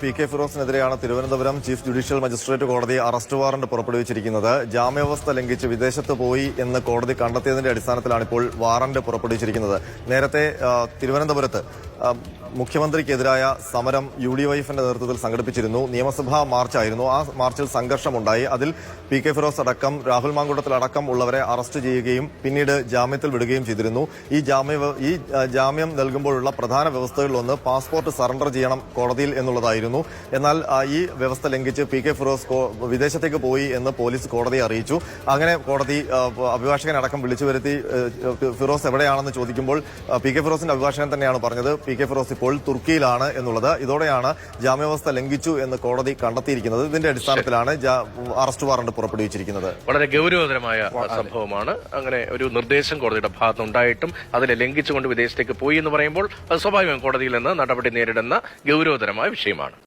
P K ഫിറോസിനെതിരെയാണ് Thiruvananthapuram chief judicial magistrate കോടതി arrest warrant പുറപ്പെടുവിച്ചിരിക്കുന്നത്. ജാമ്യാവസ്ഥ ലംഘിച്ച് വിദേശത്ത് പോയി എന്ന് കോടതി കണ്ടെത്തിയതിന്റെ അടിസ്ഥാനത്തിലാണ് ഇപ്പോൾ വാറന്റ് പുറപ്പെടുവിച്ചിരിക്കുന്നത്. നേരത്തെ തിരുവനന്തപുരത്ത് മുഖ്യമന്ത്രിക്കെതിരായ സമരം UDYFന്റെ നേതൃത്വത്തിൽ സംഘടിപ്പിച്ചിരുന്നു. നിയമസഭാ മാർച്ചായിരുന്നു. ആ മാർച്ചിൽ സംഘർഷമുണ്ടായി. അതിൽ പി കെ ഫിറോസ് അടക്കം രാഹുൽ മാങ്കൂട്ടത്തിലടക്കം ഉള്ളവരെ അറസ്റ്റ് ചെയ്യുകയും പിന്നീട് ജാമ്യത്തിൽ വിടുകയും ചെയ്തിരുന്നു. ഈ ജാമ്യം നൽകുമ്പോഴുള്ള പ്രധാന വ്യവസ്ഥകളിലൊന്ന് പാസ്പോർട്ട് സറണ്ടർ ചെയ്യണം കോടതിയിൽ എന്നുള്ളതായിരുന്നു. എന്നാൽ ഈ വ്യവസ്ഥ ലംഘിച്ച് പി കെ ഫിറോസ് വിദേശത്തേക്ക് പോയി എന്ന് പോലീസ് കോടതിയെ അറിയിച്ചു. അങ്ങനെ കോടതി അഭിഭാഷകനടക്കം വിളിച്ചു വരുത്തി ഫിറോസ് എവിടെയാണെന്ന് ചോദിക്കുമ്പോൾ പി കെ ഫിറോസിന്റെ അഭിഭാഷകൻ തന്നെയാണ് പറഞ്ഞത് പി കെ ഫിറോസ് ഇപ്പോൾ തുർക്കിയിലാണ് എന്നുള്ളത്. ഇതോടെയാണ് ജാമ്യാവസ്ഥ ലംഘിച്ചു എന്ന് കോടതി കണ്ടെത്തിയിരിക്കുന്നത്. ഇതിന്റെ അടിസ്ഥാനത്തിലാണ് അറസ്റ്റ് വാറന്റ് പുറപ്പെടുവിച്ചിരിക്കുന്നത്. വളരെ ഗൌരവതരമായ സംഭവമാണ്. അങ്ങനെ ഒരു നിർദ്ദേശം കോടതിയുടെ ഭാഗത്തുണ്ടായിട്ടും അതിനെ ലംഘിച്ചുകൊണ്ട് വിദേശത്തേക്ക് പോയി എന്ന് പറയുമ്പോൾ അത് സ്വാഭാവികമായും കോടതിയിൽ നിന്ന് നടപടി നേരിടുന്ന ഗൌരവതരമായ വിഷയമാണ്.